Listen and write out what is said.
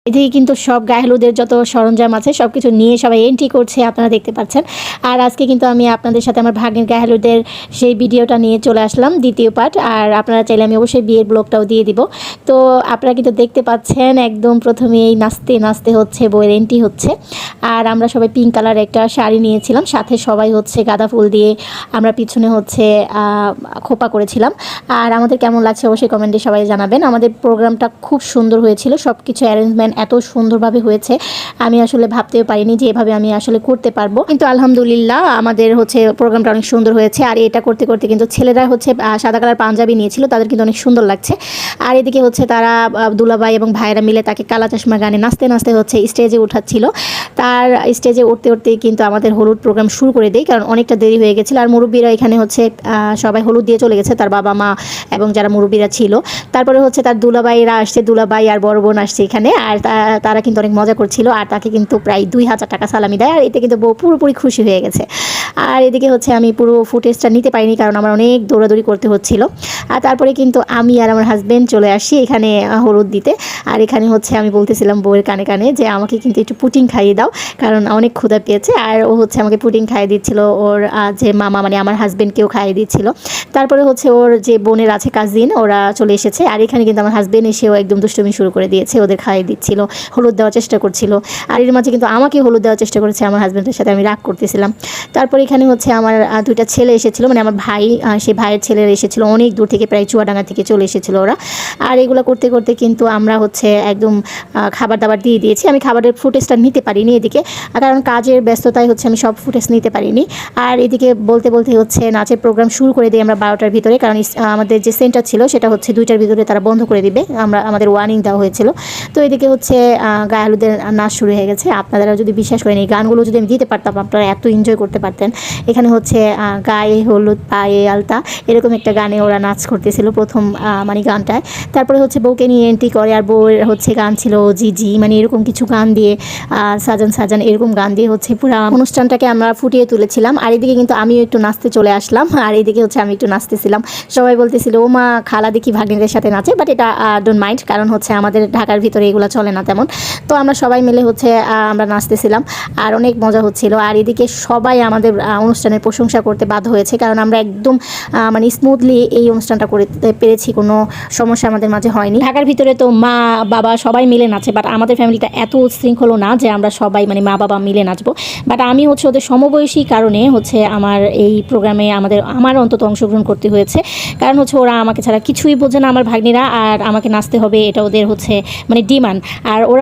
এদিকে কিন্তু সব গায়ে হলুদের যত সরঞ্জাম আছে সব কিছু নিয়ে সবাই এন্ট্রি করছে, আপনারা দেখতে পাচ্ছেন। আর আজকে কিন্তু আমি আপনাদের সাথে আমার ভাগ্নের গায়ে হলুদের সেই ভিডিওটা নিয়ে চলে আসলাম, দ্বিতীয় পার্ট। আর আপনারা চাইলে আমি অবশ্যই বিয়ের ব্লগটাও দিয়ে দিব। তো আপনারা কিন্তু দেখতে পাচ্ছেন একদম প্রথমেই নাচতে নাচতে হচ্ছে বইয়ের এন্ট্রি হচ্ছে। আর আমরা সবাই পিঙ্ক কালার একটা শাড়ি নিয়েছিলাম, সাথে সবাই হচ্ছে গাঁদা ফুল দিয়ে আমরা পিছনে হচ্ছে খোপা করেছিলাম। আর আমাদের কেমন লাগছে অবশ্যই কমেন্টে সবাই জানাবেন। আমাদের প্রোগ্রামটা খুব সুন্দর হয়েছিল, সব কিছু অ্যারেঞ্জমেন্ট এত সুন্দরভাবে হয়েছে আমি আসলে ভাবতেও পারিনি যে এভাবে আমি আসলে করতে পারবো। কিন্তু আলহামদুলিল্লাহ আমাদের হচ্ছে প্রোগ্রামটা অনেক সুন্দর হয়েছে। আর এটা করতে করতে কিন্তু ছেলেরা হচ্ছে সাদা কালার পাঞ্জাবি নিয়েছিল, তাদের কিন্তু অনেক সুন্দর লাগছে। আর এদিকে হচ্ছে তারা দুলাভাই এবং ভাইরা মিলে তাকে কালা চশমা গানে নাচতে নাচতে হচ্ছে স্টেজে উঠাচ্ছিল। তার স্টেজে উঠতে উঠতেই কিন্তু আমাদের হলুদ প্রোগ্রাম শুরু করে দেয়, কারণ অনেকটা দেরি হয়ে গেছিলো। আর মুরব্বীরা এখানে হচ্ছে সবাই হলুদ দিয়ে চলে গেছে, তার বাবা মা এবং যারা মুরব্বীরা ছিল। তারপরে হচ্ছে তার দুলাভাইরা আসছে, দুলাভাই আর বড় বোন আসছে এখানে। আর তারা কিন্তু অনেক মজা করছিল। আর তাকে কিন্তু প্রায় 2000 টাকা সালামি দেয়। আর এতে কিন্তু বউ পুরোপুরি খুশি হয়ে গেছে। আর এদিকে হচ্ছে আমি পুরো ফুটেজটা নিতে পারিনি, কারণ আমার অনেক দৌড়াদৌড়ি করতে হচ্ছিল। আর তারপরে কিন্তু আমি আর আমার হাজব্যান্ড চলে আসি এখানে হলুদ দিতে। আর এখানে হচ্ছে আমি বলতেছিলাম বউয়ের কানে কানে যে আমাকে কিন্তু একটু পুটিং খাইয়ে দাও, কারণ অনেক ক্ষুধা পেয়েছে। আর ও হচ্ছে আমাকে পুটিং খাইয়ে দিচ্ছিল, ওর যে মামা মানে আমার হাজব্যান্ডকেও খাইয়ে দিচ্ছিল। তারপরে হচ্ছে ওর যে বোনের আছে কাজিন, ওরা চলে এসেছে। আর এখানে কিন্তু আমার হাজব্যান্ড এসেও একদম দুষ্টুমি শুরু করে দিয়েছে, ওদের খাইয়ে দিচ্ছিল, হলুদ দেওয়ার চেষ্টা করছিল। আর এর মাঝে কিন্তু আমাকে হলুদ দেওয়ার চেষ্টা করেছে, আমার হাজব্যান্ডের সাথে আমি রাগ করতেছিলাম। তারপর এখানে হচ্ছে আমার দুইটা ছেলে এসেছিলো, মানে আমার ভাই, সেই ভাইয়ের ছেলেরা এসেছিলো অনেক দূর থেকে, প্রায় চুয়াডাঙ্গা থেকে চলে এসেছিলো ওরা। আর এগুলো করতে করতে কিন্তু আমরা হচ্ছে একদম খাবার দাবার দিয়ে দিয়েছি। আমি খাবারের ফুটেজটা নিতে পারিনি এদিকে, কারণ কাজের ব্যস্ততায় হচ্ছে আমি সব ফুটেজ নিতে পারিনি। আর এদিকে বলতে বলতে হচ্ছে নাচের প্রোগ্রাম শুরু করে দিই আমরা 12টার ভিতরে, কারণ আমাদের যে সেন্টার ছিল সেটা হচ্ছে 2টার ভিতরে তারা বন্ধ করে দিবে, আমাদের ওয়ার্নিং দেওয়া হয়েছিল। তো এদিকে হচ্ছে গায়ে হলুদের নাচ শুরু হয়ে গেছে। আপনারা যদি বিশ্বাস করেন এই গানগুলো যদি আমি দিতে পারতাম আপনারা এত এনজয় করতে পারতেন। এখানে হচ্ছে গায়ে হলুদ পায়ে আলতা এরকম একটা গানে ওরা নাচ করতেছিল প্রথম মানে গানটায়। তারপরে হচ্ছে বউকে নিয়ে এন্ট্রি করে, আর বউয়ের হচ্ছে গান ছিল জিজি, মানে এরকম কিছু গান দিয়ে সাজান সাজান এরকম গান দিয়ে হচ্ছে পুরো অনুষ্ঠানটাকে আমরা ফুটিয়ে তুলেছিলাম। আর এদিকে কিন্তু আমিও একটু নাচতে চলে আসলাম। আর এদিকে হচ্ছে আমি একটু নাচতেছিলাম, সবাই বলতেছিল ও মা খালা দেখি ভাগ্নিদের সাথে নাচে, বাট এটা ডোন্ট মাইন্ড, কারণ হচ্ছে আমাদের ঢাকার ভিতরে এগুলো চলে না তেমন। তো আমরা সবাই মিলে হচ্ছে আমরা নাচতেছিলাম আর অনেক মজা হচ্ছিল। আর এদিকে সবাই আমাদের অনুষ্ঠানের প্রশংসা করতে বাধ্য হয়েছে, কারণ আমরা একদম মানে স্মুথলি এই অনুষ্ঠানটা করতে পেরেছি, কোনো সমস্যা আমাদের মাঝে হয়নি। ঢাকার ভিতরে তো মা বাবা সবাই মিলে নাচে, বাট আমাদের ফ্যামিলিটা এত উচ্ছৃঙ্খল না যে আমরা সবাই মানে মা বাবা মিলে নাচবো। বাট আমি হচ্ছে ওদের সমবয়সী কারণে হচ্ছে আমার এই প্রোগ্রামে আমার অন্তত অংশগ্রহণ করতে হয়েছে, কারণ হচ্ছে ওরা আমাকে ছাড়া কিছুই বোঝে না আমার ভাগ্নিরা, আর আমাকে নাচতে হবে এটা ওদের হচ্ছে মানে ডিমান্ড। আর ওরা